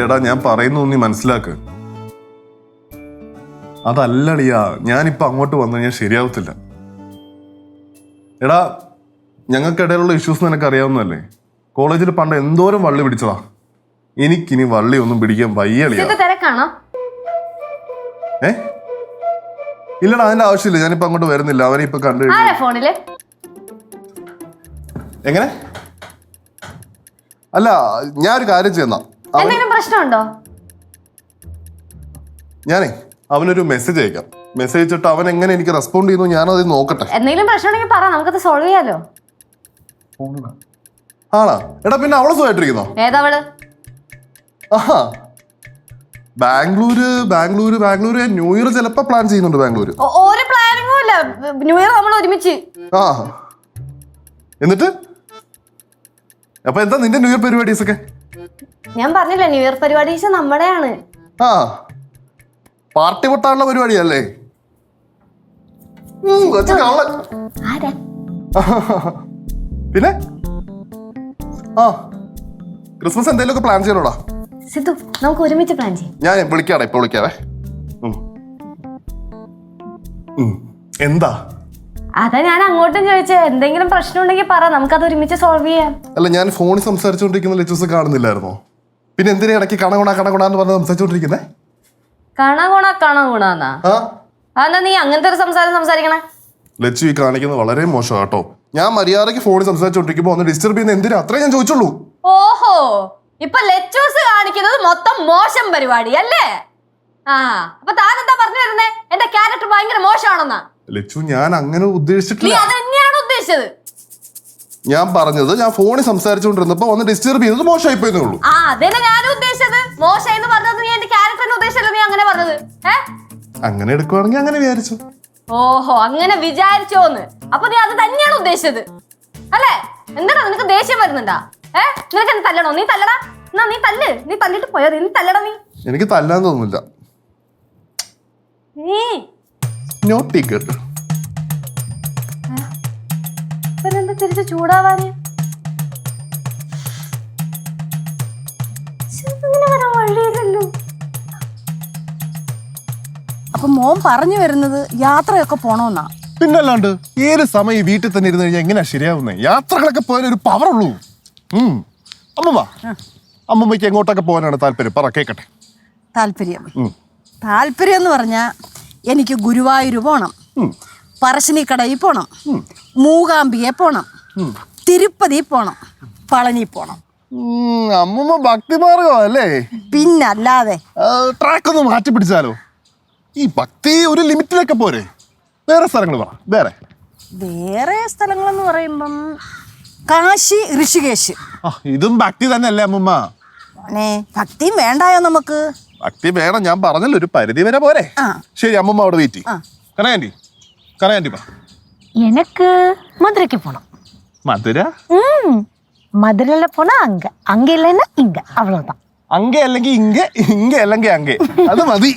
എടാ ഞാൻ പറയുന്നു നീ മനസ്സിലാക്ക്. അതല്ലടിയാ, ഞാനിപ്പോ അങ്ങോട്ട് വന്നു കഴിഞ്ഞാൽ ശരിയാവത്തില്ല. എടാ ഞങ്ങൾക്കിടയിലുള്ള ഇഷ്യൂസ് നിനക്ക് അറിയാവുന്നല്ലേ. കോളേജിൽ പണ്ട് എന്തോരം വള്ളി പിടിച്ചതാ. എനിക്കിനി വള്ളി ഒന്നും പിടിക്കാൻ വയ്യളിയാ. ഇല്ലടാ, അതിന്റെ ആവശ്യമില്ല. ഞാനിപ്പോ അങ്ങോട്ട് വരുന്നില്ല. അവനെ ഇപ്പൊ കണ്ടു. എങ്ങനെ? അല്ല, ഞാനൊരു കാര്യം ചെയ്യുന്ന. പ്രശ്നമുണ്ടോ? ഞാനേ അവനൊരു മെസ്സേജ് അയക്കാം. മെസ്സേജ് അയച്ചിട്ട് അവൻ എങ്ങനെ എനിക്ക് റെസ്പോണ്ട് ചെയ്യുന്നു ഞാനത് നോക്കട്ടെ. എന്തെങ്കിലും പ്രശ്നമുണ്ടെങ്കിൽ പറ, നമുക്കത് സോൾവ് ചെയ്യാലോ. ആണോ? എടാ പിന്നെ അവള് സുഖമായിട്ടിരിക്കുന്നോ? ഏതവള്? ആഹാ, ബാംഗ്ലൂര് ന്യൂ ഇയർ ചിലപ്പോ പ്ലാൻ ചെയ്യുന്നുണ്ട്. ബാംഗ്ലൂര് ഒരു പ്ലാനിങ്ങും ഇല്ല. ന്യൂ ഇയർ നമ്മൾ ഒരുമിച്ച്. ആ, എന്നിട്ട് അപ്പൊ എന്താ നിന്റെ ന്യൂ ഇയർ പരിപാടീസ് ഒക്കെ? ഞാൻ പറഞ്ഞില്ല, ന്യൂ ഇയർ പരിപാടീസ് നമ്മുടെയാണ്. ആ, പാർട്ടി പൊട്ടാനുള്ള പരിപാടിയല്ലേ? പിന്നെ ആ, ക്രിസ്മസ് എന്തെങ്കിലും പ്ലാൻ ചെയ്യണോടാ? സിദ്ധു, നമുക്ക് ഒരുമിച്ച് പ്ലാൻ ചെയ്യാം. ഞാൻ വിളിക്കാടെ, ഇപ്പൊ വിളിക്കാവേ. എന്താ? അതാ ഞാൻ അങ്ങോട്ടും ചോദിച്ചേ. എന്തെങ്കിലും പ്രശ്നം ഉണ്ടെങ്കിൽ പറ, നമുക്കത് ഒരുമിച്ച് സോൾവ് ചെയ്യാം. അല്ല, ഞാൻ ഫോണിൽ സംസാരിച്ചോണ്ടിരിക്കുന്ന ലെറ്റേഴ്സ് കാണുന്നില്ലായിരുന്നോ? പിന്നെ എന്തിനാ ഇടയ്ക്ക് കണകുണാന്ന് പറഞ്ഞ് സംസാരിച്ചോണ്ടിരിക്കുന്നേ? കണകുണാന്നാ? അതെന്താ നീ അങ്ങനത്തെ ഒരു സംസാരിക്കണേ? ലച്ചു ഈ കാണിക്കുന്നത് വളരെ മോശം കേട്ടോ. ഞാൻ മര്യാദയ്ക്ക് ഫോണിൽ സംസാരിച്ചോണ്ടിരിക്കുമ്പോ ഒന്ന് ഡിസ്റ്റർബ് ചെയ്യുന്ന എന്തിനാ? അത്രേ ഞാൻ ചോദിച്ചുള്ളൂ. ഓഹോ, ഇപ്പൊ ലെച്ചൂസ് കാണിക്കുന്നത് മൊത്തം മോശം പരിപാടി അല്ലേ? ആ, അപ്പൊ താൻ എന്താ പറഞ്ഞു വരുന്നേ? എന്റെ ക്യാരക്ടർ ഭയങ്കര മോശമാണെന്നാ? ലച്ചു, ഞാൻ അങ്ങനെ ഉദ്ദേശിച്ചിട്ടില്ല. അത് തന്നെയാണ് ഉദ്ദേശിച്ചത്. ഞാൻ പറഞ്ഞത് ഞാൻ ഫോണിൽ സംസാരിച്ചുകൊണ്ടിരുന്നപ്പോ ഒന്ന് ഡിസ്റ്റർബ് ചെയ്തത് മോശമായി പോയെന്നേ ഉള്ളൂ. ആ, അതന്നെ ഞാനും ഉദ്ദേശിച്ചത്. മോശമായി എന്ന് പറഞ്ഞത് നീ എന്റെ ക്യാരക്ടറിനെ ഉദ്ദേശിച്ചല്ലോ നീ അങ്ങനെ പറഞ്ഞത്. അങ്ങനെ എടുക്കുവാണെങ്കിൽ അങ്ങനെ വിചാരിച്ചു. ഓഹോ, അങ്ങനെ വിചാരിച്ചോന്ന്? അപ്പൊ നീ അത് തന്നെയാണ് ഉദ്ദേശിച്ചത് അല്ലേ? എന്താ നിനക്ക് ദേഷ്യം വരുന്നുണ്ടാ? നിനക്ക് എന്നെ തല്ലണോ? നീ തല്ലടാ. എന്നാ നീ തല്ലിട്ട് പോയാ നീ തല്ലടാ. നീ എനിക്ക് തല്ലാൻ തോന്നുന്നില്ല. തിരിച്ച് ചൂടാവാന് വഴിയില്ലല്ലോ. അപ്പൊ മോൻ പറഞ്ഞു വരുന്നത് യാത്രയൊക്കെ പോണോന്നാ? പിന്നല്ലാണ്ട് ഏത് സമയം വീട്ടിൽ തന്നെ ഇരുന്ന് കഴിഞ്ഞാൽ എങ്ങനെയാ ശരിയാവുന്നേ? യാത്രകളൊക്കെ പോയാൽ ഒരു പവർ ഉള്ളൂ. അമ്മമ്മയ്ക്ക് എങ്ങോട്ടൊക്കെ പോകാനാണ് താല്പര്യം? പറ, കേക്കട്ടെ. താല്പര്യം എന്ന് പറഞ്ഞാ എനിക്ക് ഗുരുവായൂർ പോണം, പറശ്ശിനിക്കടയിൽ പോണം, മൂകാംബിയെ പോണം, തിരുപ്പതി പോണം, പളനി പോണം. അമ്മമ്മ ഭക്തിമാർഗം അല്ലേ? പിന്നല്ലാതെ. ട്രാക്ക് ഒന്ന് മാറ്റി പിടിച്ചാലോ? ഈ ഭക്തി ഒരു ലിമിറ്റിലൊക്കെ പോരെ? വേറെ സ്ഥലങ്ങൾ പറ. വേറെ സ്ഥലങ്ങളെന്ന് പറയുമ്പം കാശി, ഋഷികേശ്. ഇതും ഭക്തി തന്നെ അല്ലേ അമ്മമ്മ? ഭക്തിയും വേണ്ടായോ നമുക്ക്? ഭക്തി വേണം, ഞാൻ പറഞ്ഞല്ലോ, ഒരു പരിധി വരെ പോരെ. ശരി, അമ്മമ്മ അവിടെ വെയിറ്റ് ചെയ്യും. കനകാൻറ്റി எனக்கு மதுரைக்கு போனோம். മധുര? மதுரையில போனா அங்க, அங்க இல்லைன்னா இங்க, அவ்வளவுதான். അങ്ങേ അല്ലെങ്കിൽ ഇങ്ങ, ഇങ്ങ അല്ലെങ്കിൽ അങ്ങേ, അത് മതി.